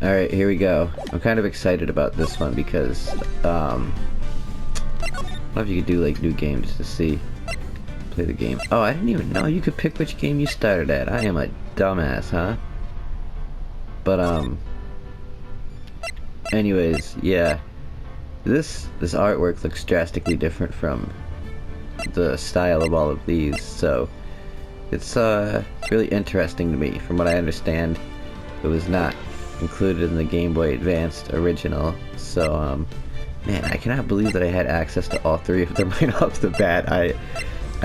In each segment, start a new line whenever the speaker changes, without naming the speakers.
Alright, here we go. I'm kind of excited about this one because, I don't know if you could do, like, new games to see. Play the game. Oh, I didn't even know you could pick which game you started at. I am a dumbass, huh? But, anyways, yeah. This artwork looks drastically different from the style of all of these, so it's really interesting to me. From what I understand, it was not included in the Game Boy Advanced original, so man, I cannot believe that I had access to all three of them right off the bat. I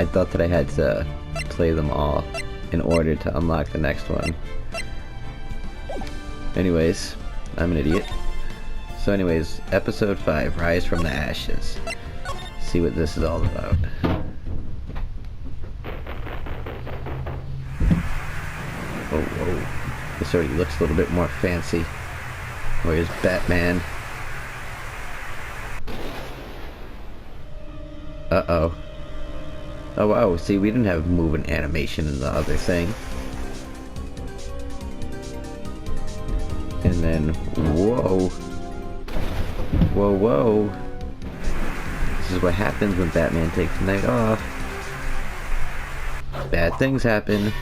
thought that I had to play them all in order to unlock the next one. Anyways, I'm an idiot. So anyways, episode 5, Rise from the Ashes. See what this is all about. Oh, whoa. This already looks a little bit more fancy. Where's Batman? Uh-oh. Oh wow, see, we didn't have moving animation in the other thing. And then, whoa. Whoa, whoa. This is what happens when Batman takes the night off. Bad things happen.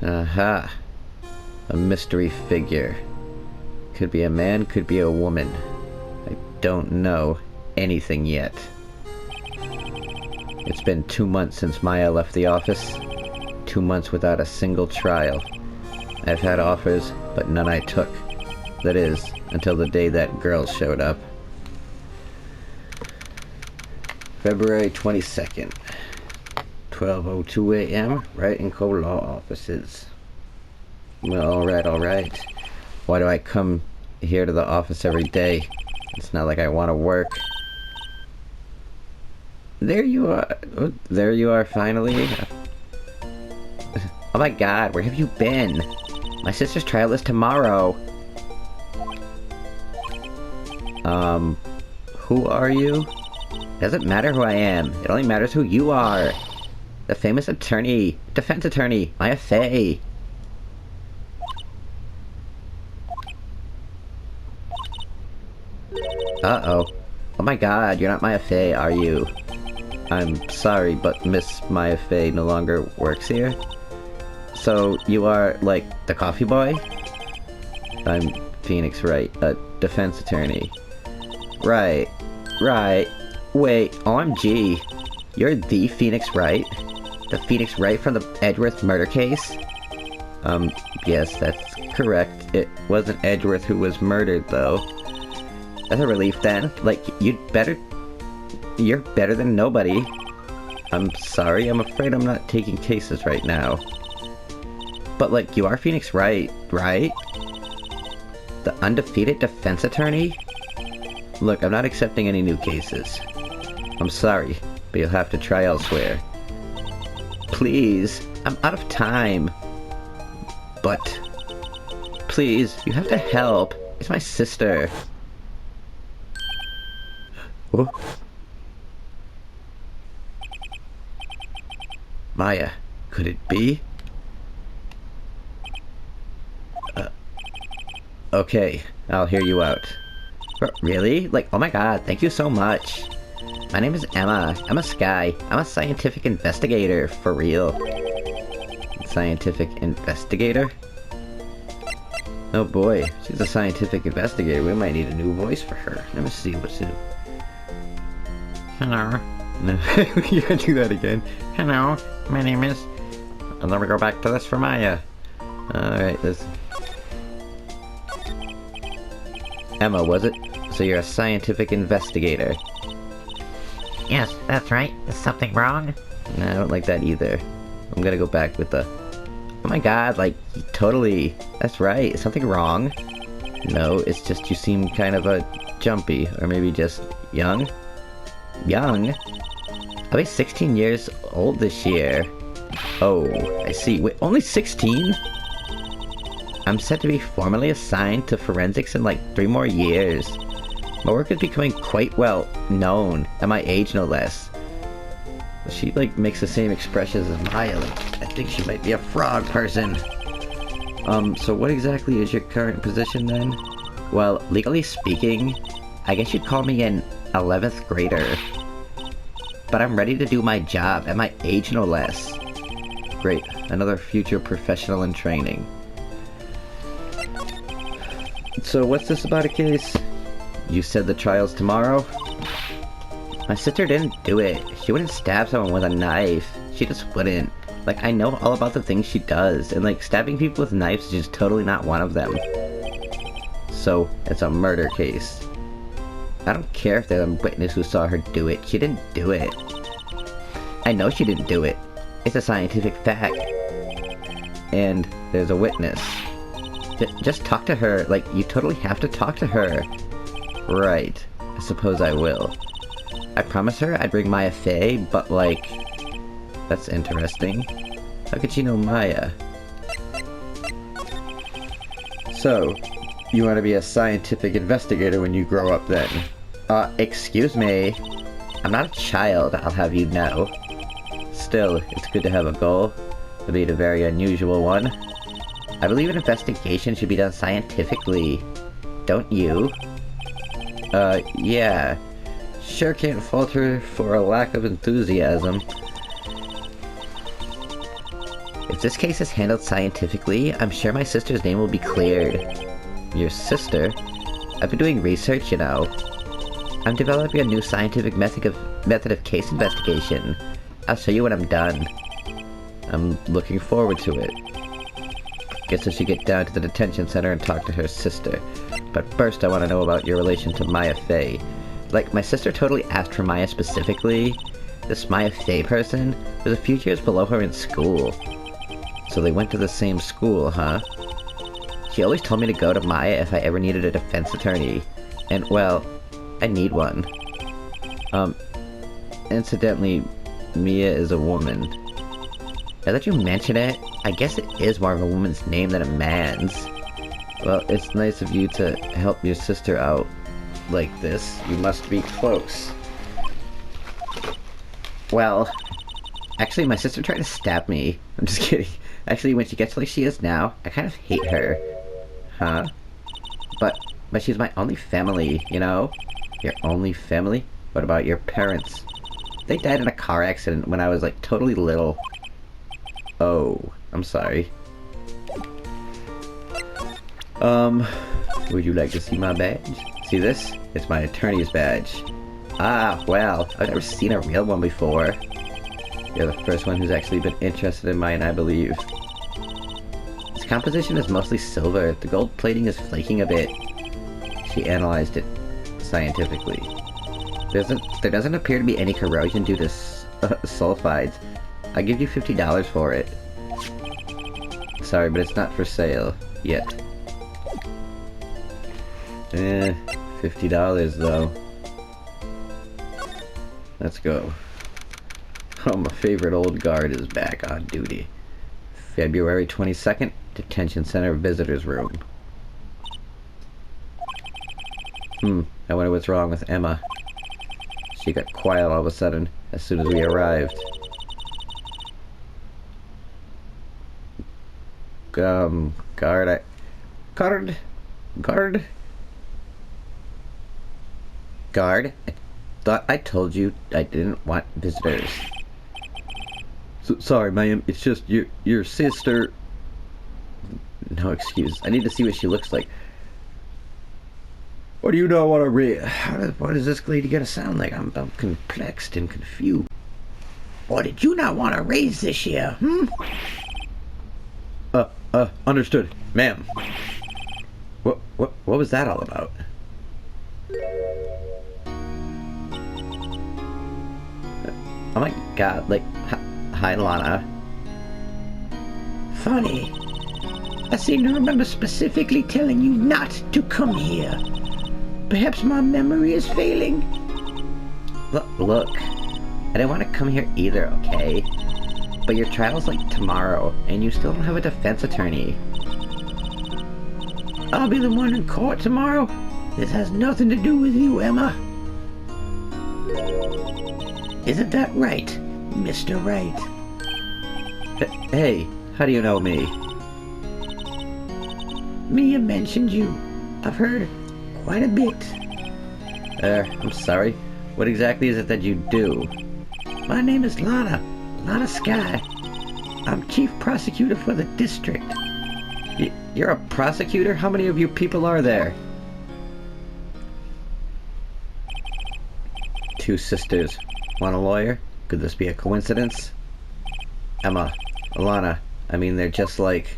Aha. A mystery figure. Could be a man, could be a woman. I don't know anything yet. It's been 2 months since Maya left the office. 2 months without a single trial. I've had offers, but none I took. That is, until the day that girl showed up. February 22nd. 12:02 a.m. Right in co-law offices. Well, alright. Why do I come here to the office every day? It's not like I want to work. There you are. Oh, there you are, finally. Oh my god, where have you been? My sister's trial is tomorrow. Who are you? Doesn't matter who I am. It only matters who you are. The famous attorney, defense attorney, Maya Fey. Uh-oh. Oh my god, you're not Maya Fey, are you? I'm sorry, but Miss Maya Fey no longer works here? So, you are, like, the coffee boy? I'm Phoenix Wright, a defense attorney. Right. Wait, OMG. You're the Phoenix Wright? The Phoenix Wright from the Edgeworth murder case? Yes, that's correct. It wasn't Edgeworth who was murdered, though. That's a relief, then. Like, you're better than nobody. I'm sorry, I'm afraid I'm not taking cases right now. But, like, you are Phoenix Wright, right? The undefeated defense attorney? Look, I'm not accepting any new cases. I'm sorry, but you'll have to try elsewhere. Please, I'm out of time. But, please, you have to help. It's my sister. Oh. Maya, could it be? Okay, I'll hear you out. Really? Like, oh my god, thank you so much. My name is Emma. I'm a Sky. I'm a scientific investigator, for real. Scientific investigator? Oh boy, she's a scientific investigator. We might need a new voice for her. Let me see what's new. Hello. No, you gotta do that again. Hello, my name is... And then we go back to this for Maya. Alright, this... Emma, was it? So you're a scientific investigator.
Yes, that's right. Is something wrong?
No, I don't like that either. I'm gonna go back with the... Oh my god, like, totally. That's right. Is something wrong? No, it's just you seem kind of jumpy. Or maybe just young? Young? I'll be 16 years old this year. Oh, I see. Wait, only 16? I'm set to be formally assigned to forensics in like 3 more years. My work is becoming quite well known, at my age no less. She, like, makes the same expressions as Maya. Like, I think she might be a frog person. So what exactly is your current position then? Well, legally speaking, I guess you'd call me an 11th grader. But I'm ready to do my job, at my age no less. Great, another future professional in training. So what's this about a case? You said the trial's tomorrow? My sister didn't do it. She wouldn't stab someone with a knife. She just wouldn't. Like, I know all about the things she does, and like, stabbing people with knives is just totally not one of them. So, it's a murder case. I don't care if there's a witness who saw her do it. She didn't do it. I know she didn't do it. It's a scientific fact. And there's a witness. Just talk to her. Like, you totally have to talk to her. Right. I suppose I will. I promised her I'd bring Maya Fey, but like... That's interesting. How could she know Maya? So, you want to be a scientific investigator when you grow up then? Excuse me. I'm not a child, I'll have you know. Still, it's good to have a goal, albeit a very unusual one. I believe an investigation should be done scientifically. Don't you? Yeah. Sure can't fault her for a lack of enthusiasm. If this case is handled scientifically, I'm sure my sister's name will be cleared. Your sister? I've been doing research, you know. I'm developing a new scientific method of case investigation. I'll show you when I'm done. I'm looking forward to it. Guess I should get down to the detention center and talk to her sister. But first I want to know about your relation to Maya Fey. Like, my sister totally asked for Maya specifically. This Maya Fey person was a few years below her in school. So they went to the same school, huh? She always told me to go to Maya if I ever needed a defense attorney. And, well, I need one. Incidentally, Mia is a woman. Now that you mention it, I guess it is more of a woman's name than a man's. Well, it's nice of you to help your sister out like this. You must be close. Well, actually my sister tried to stab me. I'm just kidding. Actually, when she gets like she is now, I kind of hate her. Huh? But she's my only family, you know? Your only family? What about your parents? They died in a car accident when I was like totally little. Oh, I'm sorry. Would you like to see my badge? See this? It's my attorney's badge. Ah, well, I've never seen a real one before. You're the first one who's actually been interested in mine, I believe. Its composition is mostly silver. The gold plating is flaking a bit. She analyzed it scientifically. There doesn't appear to be any corrosion due to sulfides. I'll give you $50 for it. Sorry, but it's not for sale. Yet. $50 though. Let's go. Oh, my favorite old guard is back on duty. February 22nd, Detention Center Visitors Room. I wonder what's wrong with Emma. She got quiet all of a sudden, as soon as we arrived. Guard? I thought I told you I didn't want visitors. Sorry, ma'am, it's just your sister... No excuse. I need to see what she looks like. What do you not want to read? What is this lady gonna sound like? I'm perplexed and confused. What did you not want to raise this year, understood. Ma'am. What was that all about? Oh my god, like, hi Lana. Funny. I seem to remember specifically telling you not to come here. Perhaps my memory is failing? Look, I didn't want to come here either, okay? But your trial's like tomorrow, and you still don't have a defense attorney. I'll be the one in court tomorrow. This has nothing to do with you, Emma. Isn't that right,
Mr. Wright.
Hey, how do you know me?
Mia mentioned you. I've heard quite a bit.
I'm sorry. What exactly is it that you do?
My name is Lana Sky. I'm chief prosecutor for the district.
You're a prosecutor? How many of you people are there? 2 sisters. Want a lawyer? Could this be a coincidence? Emma, Alana, I mean, they're just like...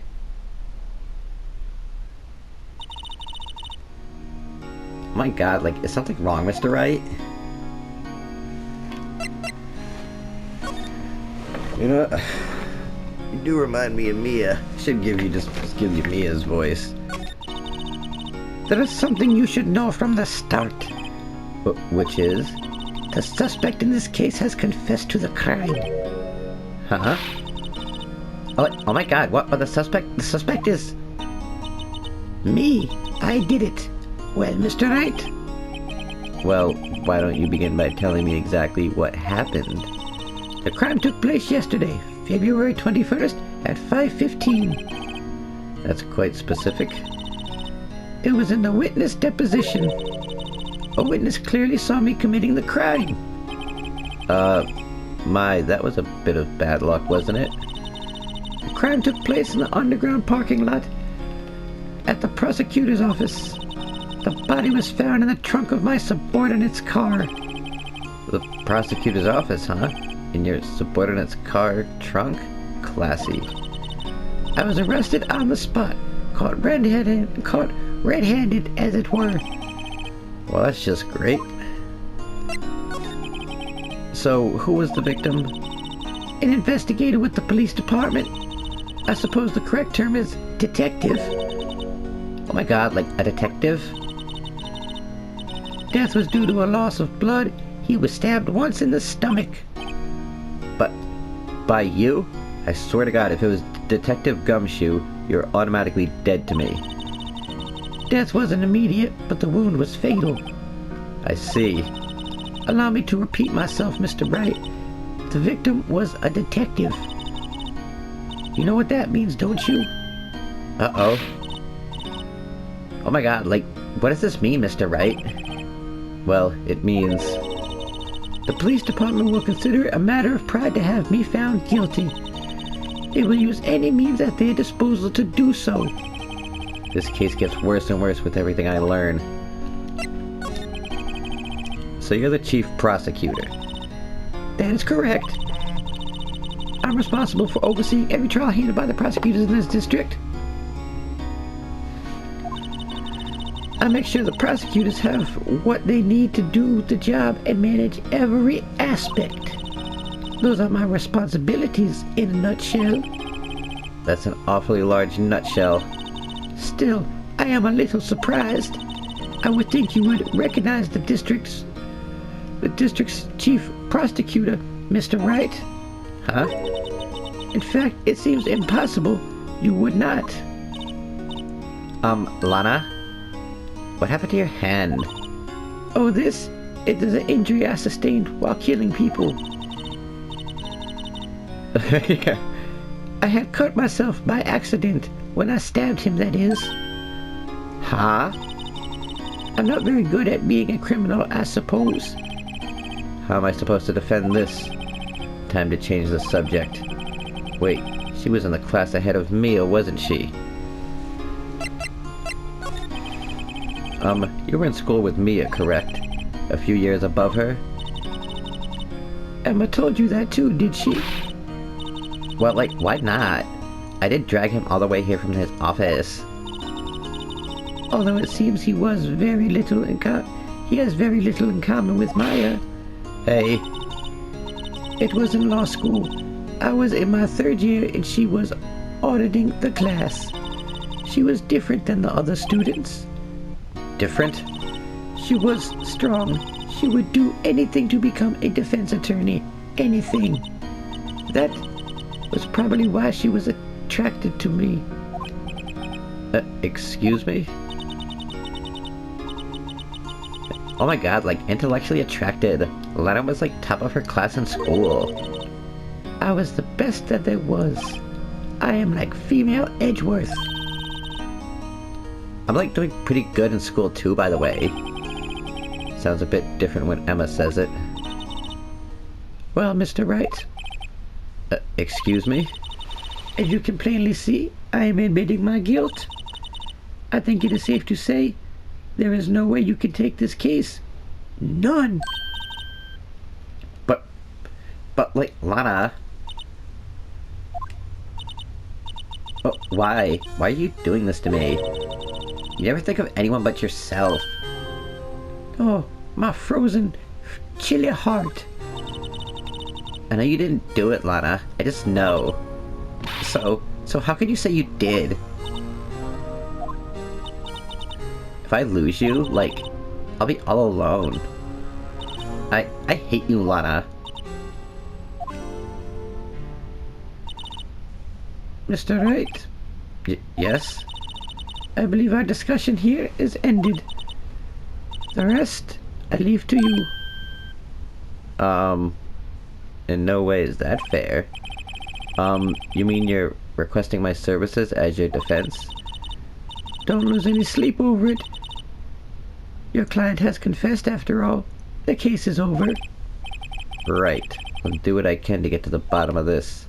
My god, like, is something wrong, Mr. Wright? You know what? You do remind me of Mia. I should give you just give you Mia's voice.
There is something you should know from the start.
Which is?
The suspect in this case has confessed to the crime.
Huh? Oh my god, what? The suspect is...
Me. I did it. Well, Mr. Wright?
Well, why don't you begin by telling me exactly what happened?
The crime took place yesterday, February 21st at 5:15.
That's quite specific.
It was in the witness deposition. A witness clearly saw me committing the crime.
That was a bit of bad luck, wasn't it?
The crime took place in the underground parking lot at the prosecutor's office. The body was found in the trunk of my subordinate's car.
The prosecutor's office, huh? In your subordinate's car trunk? Classy.
I was arrested on the spot, caught red-handed, as it were.
Well, that's just great. So, who was the victim?
An investigator with the police department. I suppose the correct term is detective.
Oh my god, like a detective?
Death was due to a loss of blood. He was stabbed once in the stomach.
But by you? I swear to god, if it was Detective Gumshoe, you're automatically dead to me.
Death wasn't immediate, but the wound was fatal.
I see.
Allow me to repeat myself, Mr. Bright. The victim was a detective. You know what that means, don't you?
Uh-oh. Oh my god, like, what does this mean, Mr. Wright? Well, it means...
The police department will consider it a matter of pride to have me found guilty. They will use any means at their disposal to do so.
This case gets worse and worse with everything I learn. So you're the chief prosecutor?
That is correct. I'm responsible for overseeing every trial handled by the prosecutors in this district. I make sure the prosecutors have what they need to do the job and manage every aspect. Those are my responsibilities in a nutshell.
That's an awfully large nutshell.
Still, I am a little surprised. I would think you would recognize the district's chief prosecutor, Mr. Wright.
Huh?
In fact, it seems impossible you would not.
Lana? What happened to your hand?
Oh, this? It is an injury I sustained while killing people.
Yeah.
I had cut myself by accident when I stabbed him, that is.
Huh?
I'm not very good at being a criminal, I suppose.
How am I supposed to defend this? Time to change the subject. Wait, she was in the class ahead of Mia, wasn't she? You were in school with Mia, correct? A few years above her?
Emma told you that too, did she?
Well, like, why not? I did drag him all the way here from his office.
Although it seems he has very little in common with Maya.
Hey.
It was in law school. I was in my 3rd year and she was auditing the class. She was different than the other students.
Different?
She was strong. She would do anything to become a defense attorney. Anything. That was probably why she was attracted to me.
Excuse me? Oh my god, like, intellectually attracted. Lana was like top of her class in school.
I was the best that there was. I am like female Edgeworth.
I'm like doing pretty good in school too, by the way. Sounds a bit different when Emma says it.
Well, Mr. Wright,
Excuse me?
as you can plainly see, I am admitting my guilt. I think it is safe to say there is no way you can take this case. None.
But like, Lana... Oh, why? Why are you doing this to me? You never think of anyone but yourself.
Oh, my frozen, chilly heart.
I know you didn't do it, Lana. I just know. So how could you say you did? If I lose you, like, I'll be all alone. I hate you, Lana.
Mr. Wright,
Yes?
I believe our discussion here is ended. The rest, I leave to you.
In no way is that fair. You mean you're requesting my services as your defense?
Don't lose any sleep over it. Your client has confessed after all. The case is over.
Right. I'll do what I can to get to the bottom of this.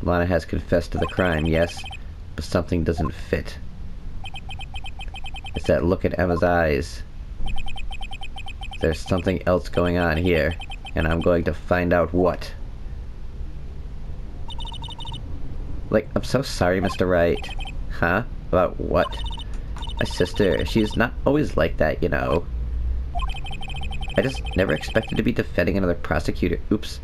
Lana has confessed to the crime, yes, but something doesn't fit. It's that look at Emma's eyes. There's something else going on here, and I'm going to find out what. Like, I'm so sorry, Mr. Wright. Huh? About what? My sister, she's not always like that, you know. I just never expected to be defending another prosecutor. Oops.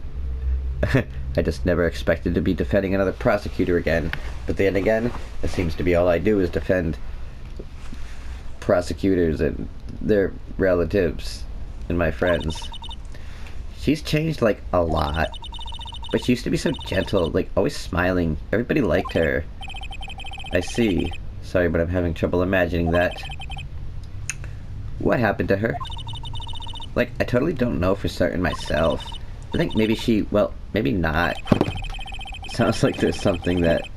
I just never expected to be defending another prosecutor again. But then again, it seems to be all I do is defend prosecutors and their relatives and my friends. She's changed, like, a lot. But she used to be so gentle, like, always smiling. Everybody liked her. I see. Sorry, but I'm having trouble imagining that. What happened to her? Like, I totally don't know for certain myself. I think maybe she, well, maybe not. Sounds like there's something that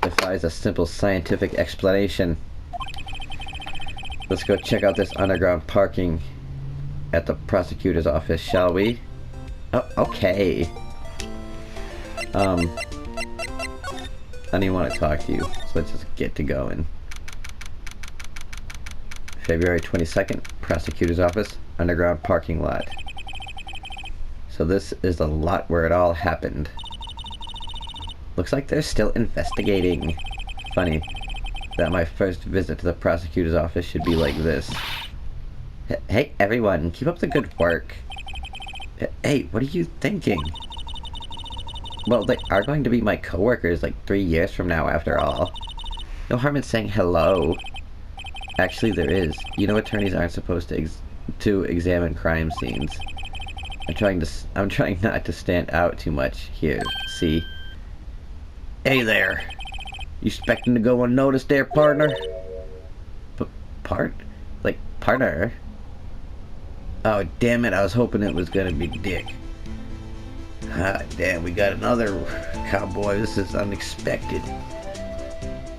defies a simple scientific explanation. Let's go check out this underground parking at the prosecutor's office, shall we? Oh, okay. I don't even want to talk to you, so let's just get to going. February 22nd, prosecutor's office, underground parking lot. So this is the lot where it all happened. Looks like they're still investigating. Funny that my first visit to the prosecutor's office should be like this. Hey everyone, keep up the good work. Hey, what are you thinking? Well, they are going to be my coworkers like 3 years from now after all. No harm in saying hello. Actually, there is. You know, attorneys aren't supposed to examine crime scenes. I'm trying not to stand out too much here. See? Hey there. You expecting to go unnoticed there, partner? Partner? Oh, damn it, I was hoping it was gonna be Dick. Ah, damn, we got another cowboy. This is unexpected.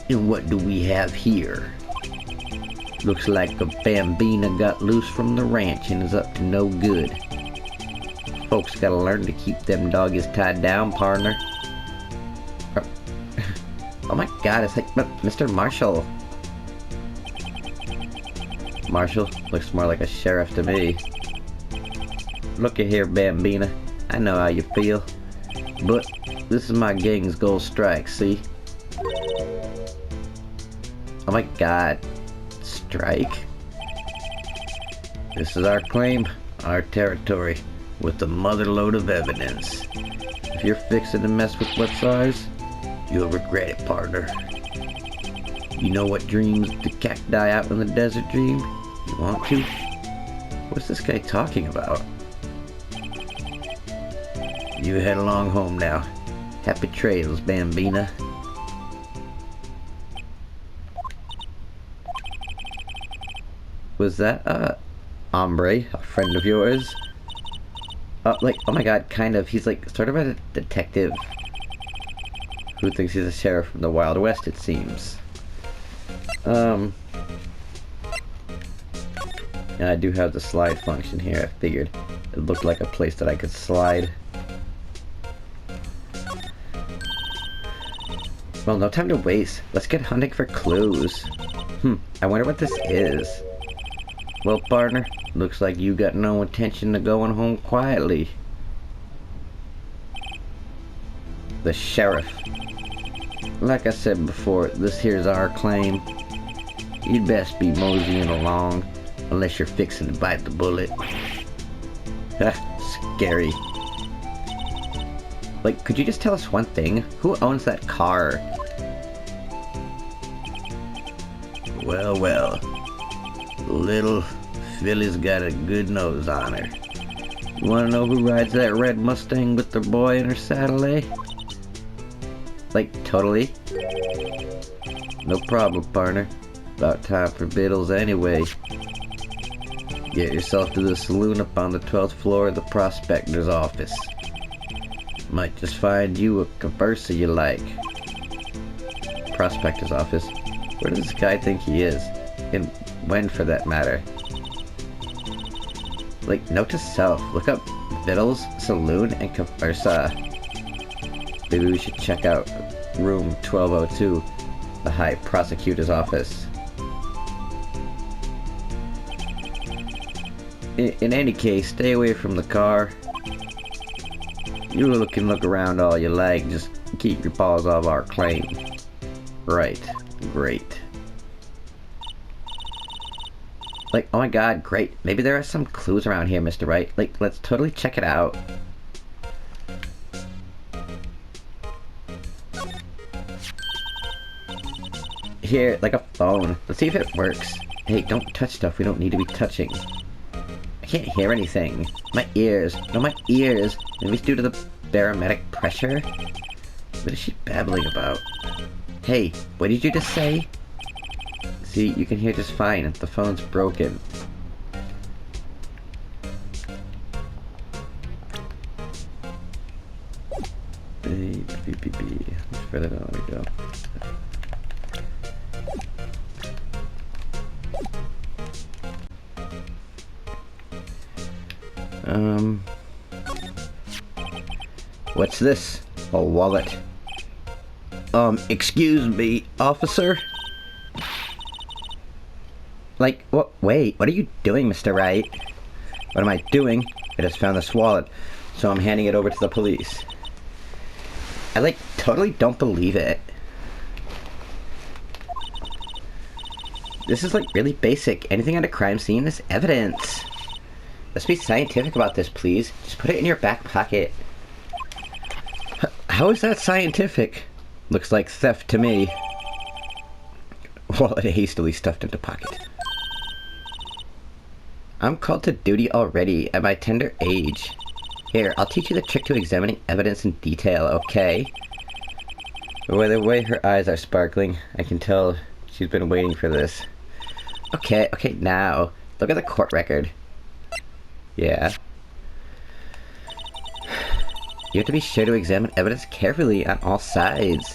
And what do we have here? Looks like a bambina got loose from the ranch and is up to no good. Folks gotta learn to keep them doggies tied down, partner. Oh my god, it's like Mr. Marshall. Marshall looks more like a sheriff to me. Looky here, Bambina. I know how you feel. But this is my gang's gold strike, see? Oh my god. Strike? This is our claim, our territory, with a motherload of evidence. If you're fixing to mess with what's ours, you'll regret it, partner. You know what dreams the cacti out in the desert dream? You want to? What's this guy talking about? You head along home now. Happy trails, Bambina. Was that, hombre, a friend of yours? Like, oh my god, kind of. He's like sort of a detective who thinks he's a sheriff from the Wild West, it seems. And I do have the slide function here. I figured it looked like a place that I could slide. Well, no time to waste. Let's get hunting for clues. I wonder what this is. Well, partner, looks like you got no intention of going home quietly. The sheriff. Like I said before, this here's our claim. You'd best be moseying along, unless you're fixing to bite the bullet. Scary. Like, could you just tell us one thing? Who owns that car? Well, well. Little Philly's got a good nose on her. You wanna know who rides that red Mustang with their boy in her saddle, eh? Like, totally. No problem, partner. About time for victuals anyway. Get yourself to the saloon up on the 12th floor of the prospector's office. Might just find you a converser you like. Prospector's office? Where does this guy think he is? And when, for that matter? Like, note to self, look up Vittles, Saloon, and Conversa. Maybe we should check out room 1202, the High Prosecutor's office. In any case, stay away from the car. You can look around all you like, just keep your paws off our claim. Right, great. Like, oh my god, great. Maybe there are some clues around here, Mr. Wright. Like, let's totally check it out. Here, like a phone. Let's see if it works. Hey, don't touch stuff we don't need to be touching. I can't hear anything. My ears. No, my ears. Maybe it's due to the barometric pressure? What is she babbling about? Hey, what did you just say? See, you can hear just fine. The phone's broken. Let's further down we go. What's this? A wallet. Excuse me, officer? Like, what? Wait, what are you doing, Mr. Wright? What am I doing? I just found this wallet, so I'm handing it over to the police. I, like, totally don't believe it. This is, like, really basic. Anything at a crime scene is evidence. Let's be scientific about this, please. Just put it in your back pocket. How is that scientific? Looks like theft to me. Wallet hastily stuffed into pocket. I'm called to duty already at my tender age. Here, I'll teach you the trick to examining evidence in detail, okay? By the way her eyes are sparkling, I can tell she's been waiting for this. Okay, now. Look at the court record. Yeah. You have to be sure to examine evidence carefully on all sides.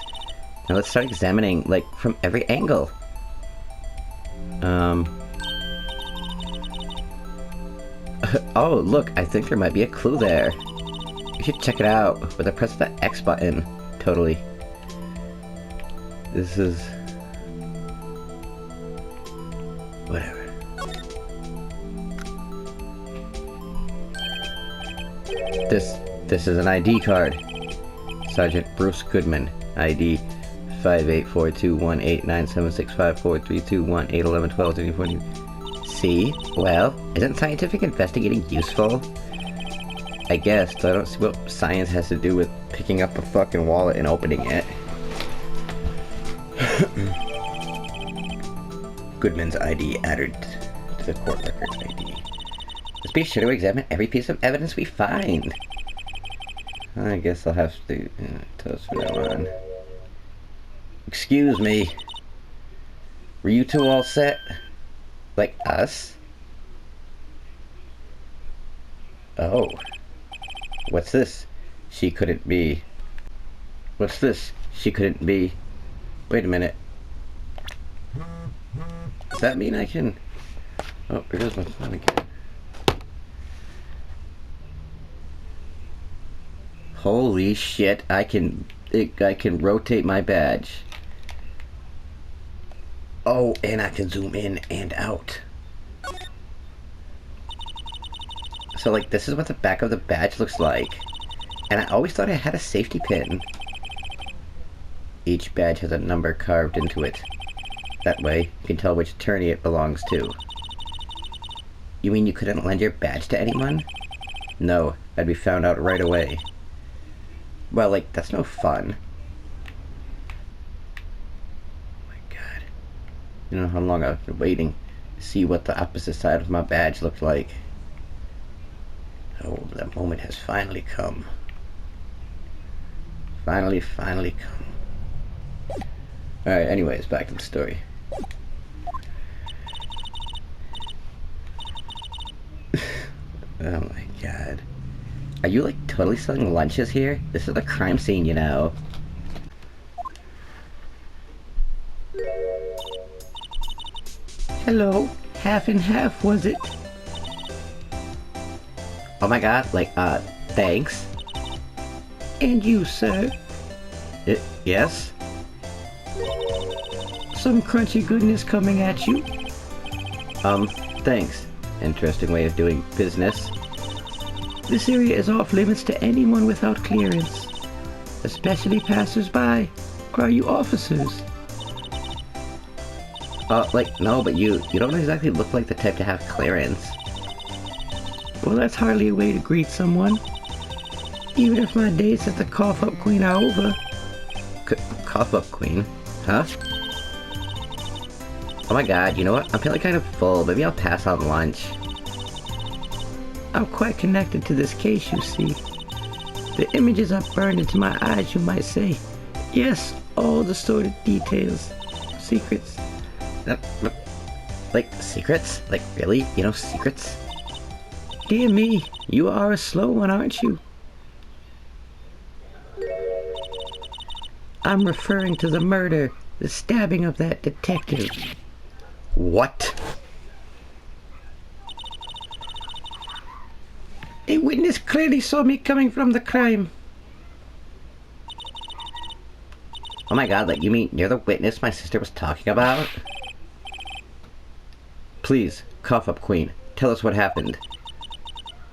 Now let's start examining, like, from every angle. Oh, look, I think there might be a clue there. You should check it out with a press of the X button. Totally. This is... whatever. This is an ID card. Sergeant Bruce Goodman, ID 5842189765432181121314. See? Well, isn't scientific investigating useful? I guess, but I don't see what science has to do with picking up a fucking wallet and opening it. Goodman's ID added to the court records ID. Let's be sure to examine every piece of evidence we find. I guess I'll have to tell us from now on. Excuse me. Were you two all set? Like us? Oh. What's this? She couldn't be. What's this? She couldn't be. Wait a minute. Does that mean I can... Oh, here goes my phone again. Holy shit, I can rotate my badge. Oh, and I can zoom in and out. So, like, this is what the back of the badge looks like. And I always thought I had a safety pin. Each badge has a number carved into it. That way, you can tell which attorney it belongs to. You mean you couldn't lend your badge to anyone? No, I'd be found out right away. Well, like, that's no fun. Oh my god. You know how long I've been waiting to see what the opposite side of my badge looked like. Oh, the moment has finally come. Finally come. Alright, anyways, back to the story. Oh my god. Are you like totally selling lunches here? This is a crime scene, you know.
Hello, half and half, was it?
Oh my god, like, thanks.
And you, sir?
Yes?
Some crunchy goodness coming at you?
Thanks. Interesting way of doing business.
This area is off limits to anyone without clearance, especially passers-by. Or are you officers?
Like, no, but you don't exactly look like the type to have clearance.
Well, that's hardly a way to greet someone. Even if my dates at the cough-up queen are over.
Cough-up queen? Huh? Oh my god, you know what? I'm feeling kind of full. Maybe I'll pass on lunch.
I'm quite connected to this case, you see. The images are burned into my eyes, you might say. Yes, all the sordid details. Secrets.
Like, secrets? Like, really? You know secrets?
Dear me, you are a slow one, aren't you? I'm referring to the murder, the stabbing of that detective.
What?
A witness clearly saw me coming from the crime.
Oh my god, like, you mean you're the witness my sister was talking about? Please, cough up queen, tell us what happened.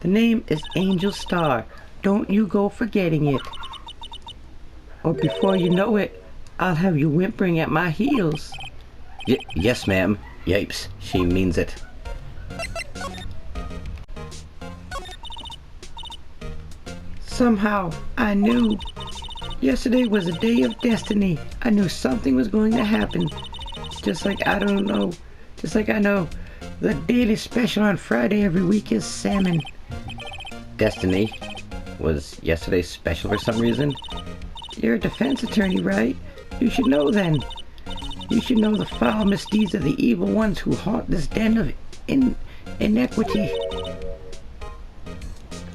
The name is Angel Star. Don't you go forgetting it. Or before you know it, I'll have you whimpering at my heels.
Yes, ma'am. Yipes, she means it.
Somehow, I knew. Yesterday was a day of destiny. I knew something was going to happen. Just like I know the daily special on Friday every week is salmon.
Destiny? Was yesterday's special for some reason?
You're a defense attorney, right? You should know then. You should know the foul misdeeds of the evil ones who haunt this den of inequity.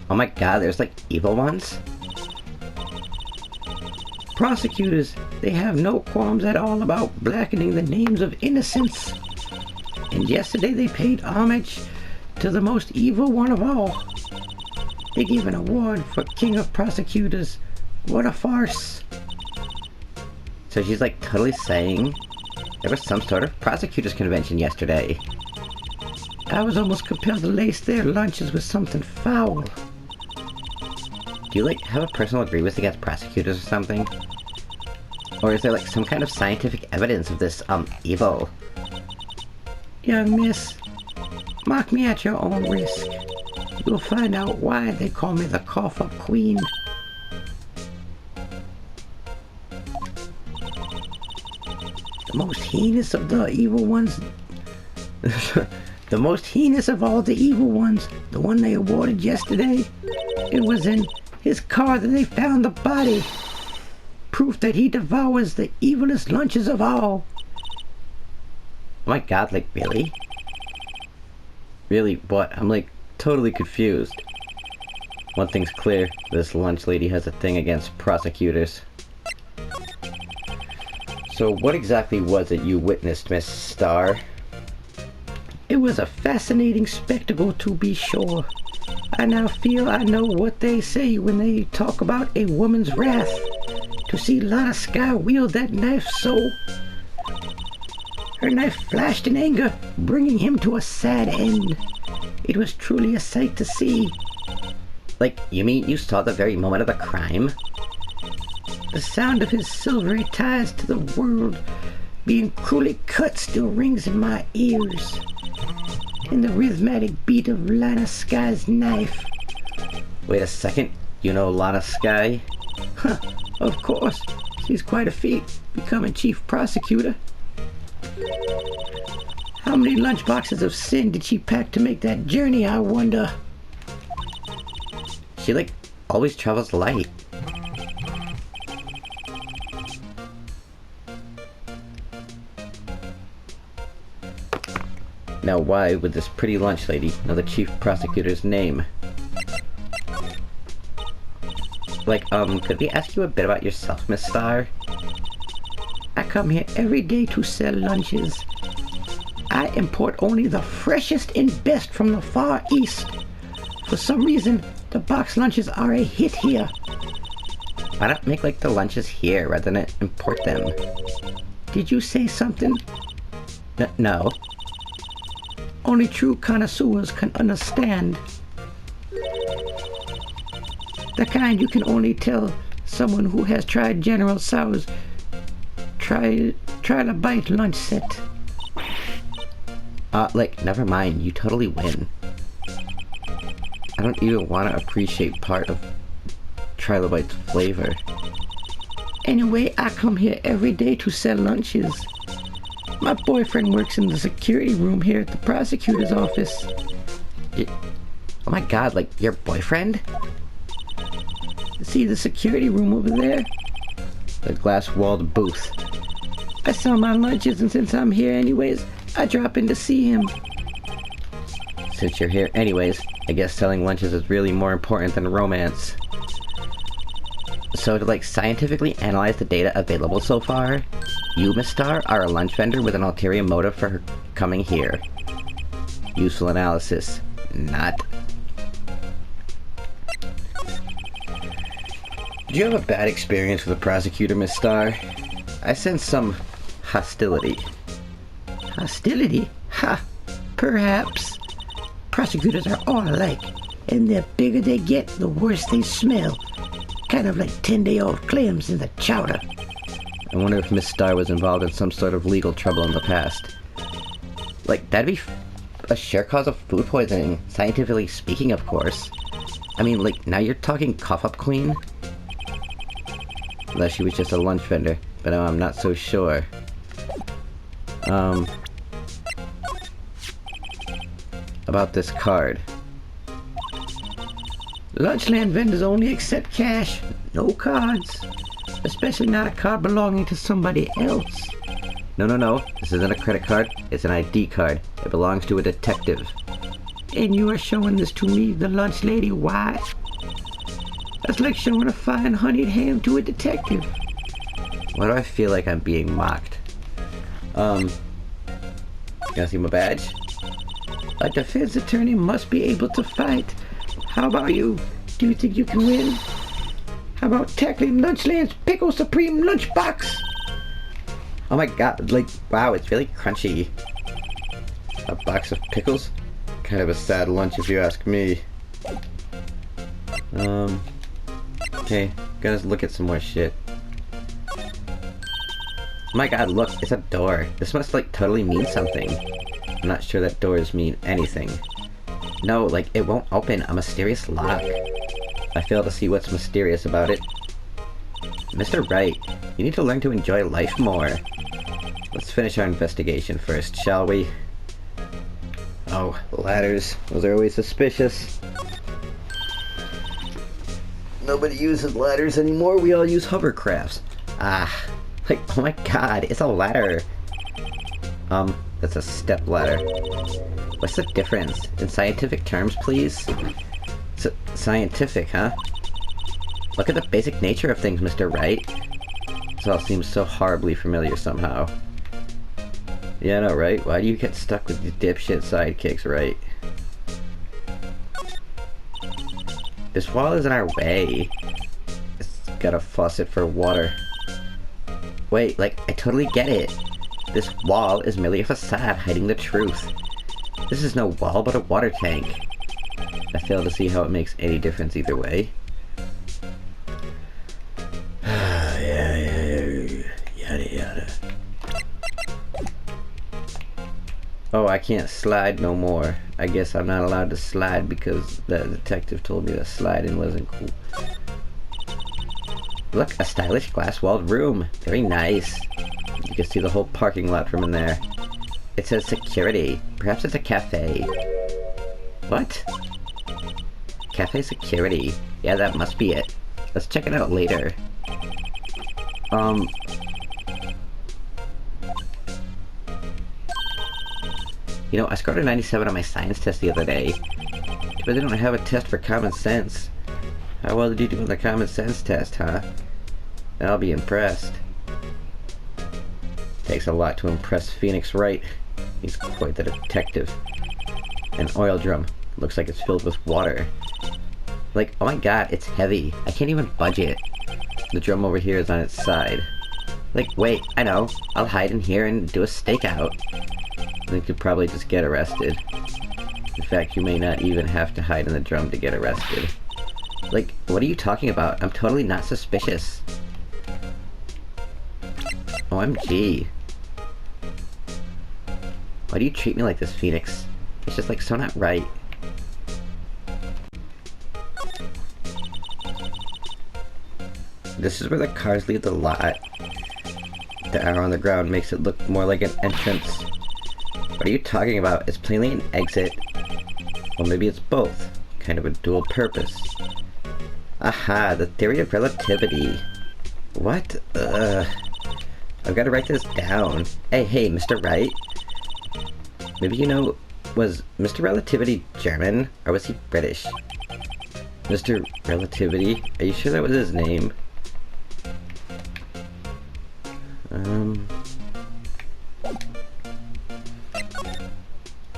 Oh my god, there's like evil ones?
Prosecutors, they have no qualms at all about blackening the names of innocents. And yesterday they paid homage to the most evil one of all. They gave an award for King of Prosecutors. What a farce.
So she's like totally saying there was some sort of prosecutors convention yesterday.
I was almost compelled to lace their lunches with something foul.
Do you like have a personal grievance against prosecutors or something? Or is there like some kind of scientific evidence of this evil?
Young miss, mark me at your own risk. You'll find out why they call me the cough-up queen. The most heinous of the evil ones. The most heinous of all the evil ones, the one they awarded yesterday. It was in his car that they found the body. Proof that he devours the evilest lunches of all.
Oh my god, like really? Really, what? I'm like totally confused. One thing's clear, this lunch lady has a thing against prosecutors. So what exactly was it you witnessed, Miss Star?
It was a fascinating spectacle, to be sure. I now feel I know what they say when they talk about a woman's wrath. To see Lana Sky wield that knife so... Her knife flashed in anger, bringing him to a sad end. It was truly a sight to see.
Like, you mean you saw the very moment of the crime?
The sound of his silvery ties to the world being cruelly cut still rings in my ears. And the rhythmic beat of Lana Sky's knife.
Wait a second, you know Lana Sky?
Huh, of course. She's quite a feat, becoming chief prosecutor. How many lunchboxes of sin did she pack to make that journey, I wonder?
She, like, always travels light. Now why would this pretty lunch lady know the chief prosecutor's name? Like, could we ask you a bit about yourself, Miss Star?
I come here every day to sell lunches. I import only the freshest and best from the Far East. For some reason, the box lunches are a hit here.
Why not make, like, the lunches here rather than import them?
Did you say something?
No.
Only true connoisseurs can understand. The kind you can only tell someone who has tried General Tso's try to bite lunch set.
Like, never mind, you totally win. I don't even want to appreciate part of Trilobite's flavor.
Anyway, I come here every day to sell lunches. My boyfriend works in the security room here at the prosecutor's office.
Oh my god, like, your boyfriend?
See the security room over there?
The glass-walled booth.
I sell my lunches, and since I'm here anyways, I drop in to see him.
Since you're here anyways, I guess selling lunches is really more important than romance. So to, like, scientifically analyze the data available so far, you, Miss Star, are a lunch vendor with an ulterior motive for her coming here. Useful analysis. Not. Did you have a bad experience with the prosecutor, Miss Star? I sense some hostility.
Hostility? Ha! Perhaps. Prosecutors are all alike, and the bigger they get, the worse they smell. Kind of like 10-day-old clams in the chowder.
I wonder if Miss Star was involved in some sort of legal trouble in the past. Like, that'd be a sure cause of food poisoning, scientifically speaking, of course. I mean, like, now you're talking cough-up queen? Unless she was just a lunch vendor, but I'm not so sure. About this card.
Lunchland vendors only accept cash, no cards. Especially not a card belonging to somebody else.
No. This isn't a credit card. It's an ID card. It belongs to a detective.
And you are showing this to me, the lunch lady. Why? That's like showing a fine honeyed ham to a detective.
Why do I feel like I'm being mocked? Can I see my badge?
A defense attorney must be able to fight. How about you? Do you think you can win? How about tackling Lunchland's Pickle Supreme Lunchbox?
Oh my god, like, wow, it's really crunchy. A box of pickles? Kind of a sad lunch if you ask me. Okay, gonna look at some more shit. Oh my god, look, it's a door. This must, like, totally mean something. I'm not sure that doors mean anything. No, like, it won't open. A mysterious lock. I fail to see what's mysterious about it. Mr. Wright, you need to learn to enjoy life more. Let's finish our investigation first, shall we? Oh, ladders. Those are always suspicious. Nobody uses ladders anymore. We all use hovercrafts. Like, oh my god, it's a ladder. That's a step ladder. What's the difference? In scientific terms, please? Scientific, huh? Look at the basic nature of things, Mr. Wright. This all seems so horribly familiar somehow. Yeah, I know, right? Why do you get stuck with these dipshit sidekicks, right? This wall is in our way. It's got a faucet for water. Wait, like, I totally get it. This wall is merely a facade hiding the truth. This is no wall, but a water tank. I fail to see how it makes any difference either way. Yada yada. Oh, I can't slide no more. I guess I'm not allowed to slide because the detective told me that sliding wasn't cool. Look, a stylish glass-walled room. Very nice. You can see the whole parking lot from in there. It says security. Perhaps it's a cafe. What? Cafe security. Yeah, that must be it. Let's check it out later. You know, I scored a 97 on my science test the other day. But they don't have a test for common sense. How well did you do on the common sense test, huh? I'll be impressed. Takes a lot to impress Phoenix Wright. He's quite the detective. An oil drum. Looks like it's filled with water. Like, oh my god, it's heavy. I can't even budge it. The drum over here is on its side. Like, wait, I know. I'll hide in here and do a stakeout. You could probably just get arrested. In fact, you may not even have to hide in the drum to get arrested. Like, what are you talking about? I'm totally not suspicious. OMG. Why do you treat me like this, Phoenix? It's just like so not right. This is where the cars leave the lot. The arrow on the ground makes it look more like an entrance. What are you talking about? It's plainly an exit. Well, maybe it's both. Kind of a dual purpose. Aha, the theory of relativity. What? I've got to write this down. Hey, Mr. Wright. Maybe you know, was Mr. Relativity German, or was he British? Mr. Relativity? Are you sure that was his name?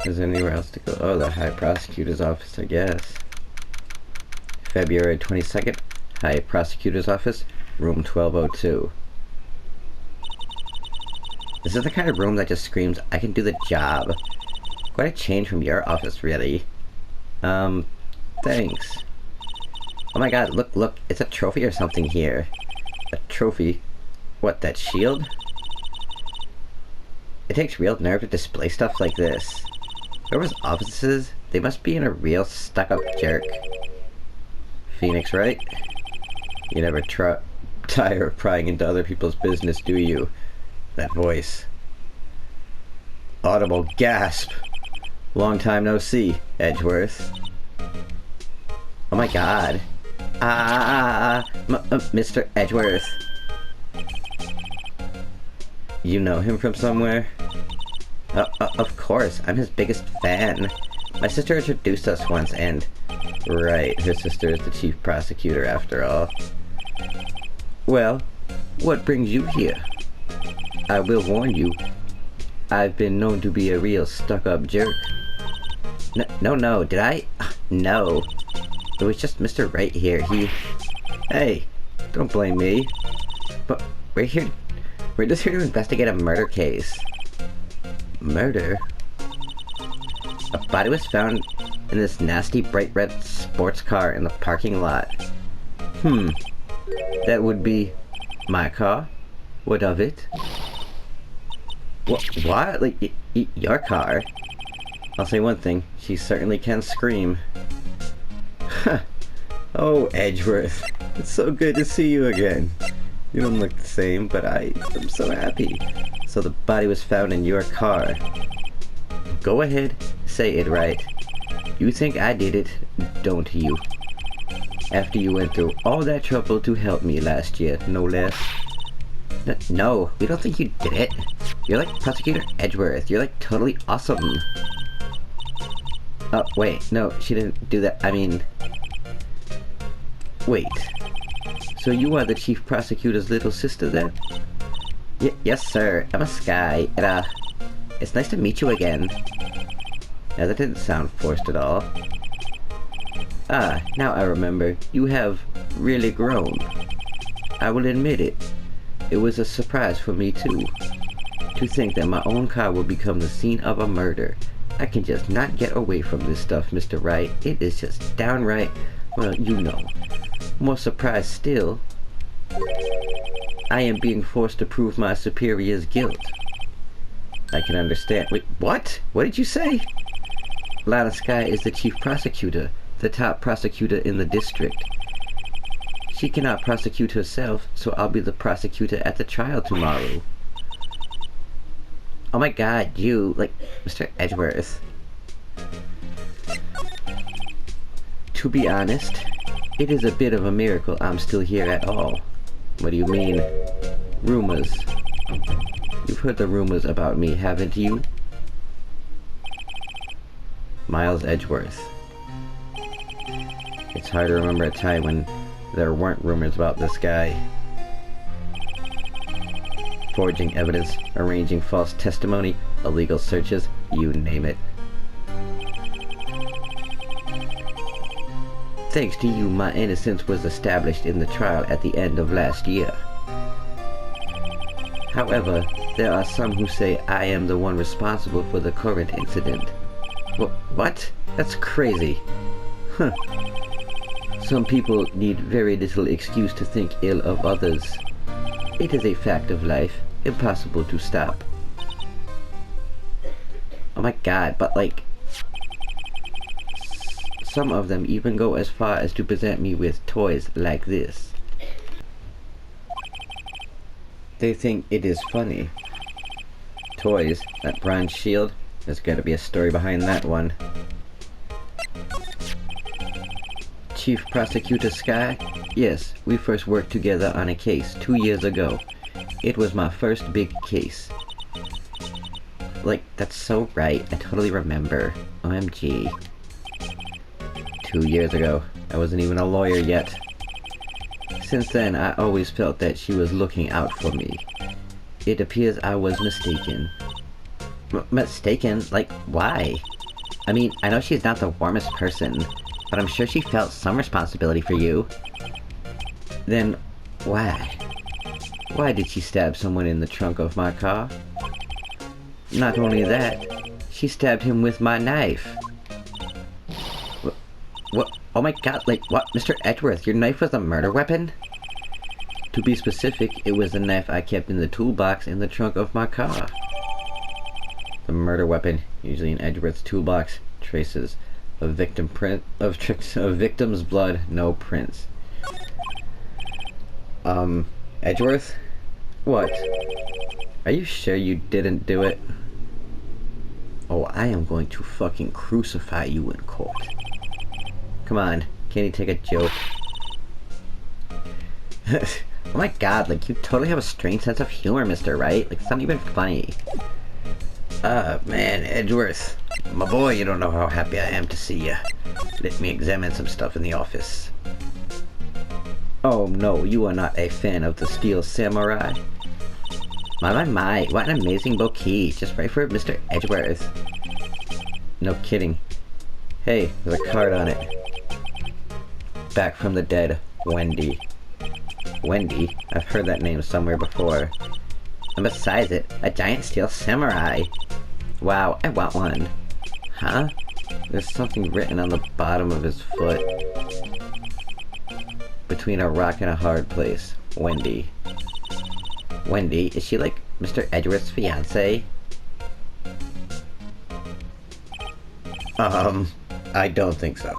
Is there anywhere else to go? Oh, the High Prosecutor's Office, I guess. February 22nd, High Prosecutor's Office, room 1202. This is the kind of room that just screams, I can do the job. Quite a change from your office, really. Thanks. Oh my god, look, it's a trophy or something here. A trophy? What, that shield? It takes real nerve to display stuff like this. Whoever's offices, they must be in a real stuck-up jerk. Phoenix, right? You never tire of prying into other people's business, do you? That voice. Audible gasp. Long time no see, Edgeworth. Oh my god. Mr. Edgeworth. You know him from somewhere? Of course, I'm his biggest fan. My sister introduced us once and... Right, her sister is the chief prosecutor after all. Well, what brings you here? I will warn you, I've been known to be a real stuck-up jerk. No, did I? No. It was just Mr. Wright here, Hey, don't blame me. But we're just here to investigate a murder case. Murder? A body was found in this nasty bright red sports car in the parking lot. That would be my car? What of it? What? Like, your car? I'll say one thing, she certainly can scream. Oh, Edgeworth, it's so good to see you again. You don't look the same, but I'm so happy. So the body was found in your car. Go ahead, say it right. You think I did it, don't you? After you went through all that trouble to help me last year, no less. No, we don't think you did it. You're like Prosecutor Edgeworth. You're like totally awesome. Oh, wait, no, she didn't do that. I mean, Wait. So you are the chief prosecutor's little sister then? Yes, sir. I'm a Sky, and, it's nice to meet you again. Yeah, that didn't sound forced at all. Ah, now I remember. You have really grown. I will admit it. It was a surprise for me, too. To think that my own car will become the scene of a murder. I can just not get away from this stuff, Mr. Wright. It is just downright, well, you know. More surprised still, I am being forced to prove my superior's guilt. I can understand. Wait, what? What did you say? Lana Sky is the chief prosecutor, the top prosecutor in the district. She cannot prosecute herself, so I'll be the prosecutor at the trial tomorrow. Oh my god, you, like, Mr. Edgeworth. To be honest, it is a bit of a miracle I'm still here at all. What do you mean? Rumors. You've heard the rumors about me, haven't you? Miles Edgeworth. It's hard to remember a time when there weren't rumors about this guy. Forging evidence, arranging false testimony, illegal searches, you name it. Thanks to you, my innocence was established in the trial at the end of last year. However, there are some who say I am the one responsible for the current incident. What? That's crazy. Huh. Some people need very little excuse to think ill of others. It is a fact of life, impossible to stop. Oh my god, but like... Some of them even go as far as to present me with toys like this. They think it is funny. Toys, that bronze shield, there's gotta be a story behind that one. Chief Prosecutor Sky? Yes, we first worked together on a case 2 years ago. It was my first big case. Like, that's so right, I totally remember. OMG. 2 years ago. I wasn't even a lawyer yet. Since then, I always felt that she was looking out for me. It appears I was mistaken. Mistaken? Like, why? I mean, I know she's not the warmest person, but I'm sure she felt some responsibility for you. Then, why? Why did she stab someone in the trunk of my car? Not only that, she stabbed him with my knife. What? Oh my god, like, what? Mr. Edgeworth, your knife was a murder weapon? To be specific, it was the knife I kept in the toolbox in the trunk of my car. The murder weapon, usually in Edgeworth's toolbox, traces a victim's blood, no prints. Edgeworth? What? Are you sure you didn't do it? Oh, I am going to fucking crucify you in court. Come on, can't you take a joke? Oh my god, like, you totally have a strange sense of humor, Mr. Wright. Like, it's not even funny. Man, Edgeworth. My boy, you don't know how happy I am to see you. Let me examine some stuff in the office. Oh no, you are not a fan of the Steel Samurai? My, what an amazing bouquet. Just right for Mr. Edgeworth. No kidding. Hey, there's a card on it. Back from the dead, Wendy. Wendy? I've heard that name somewhere before. And besides it, a giant steel samurai. Wow, I want one. Huh? There's something written on the bottom of his foot. Between a rock and a hard place. Wendy. Wendy? Is she like Mr. Edgeworth's fiancé? I don't think so.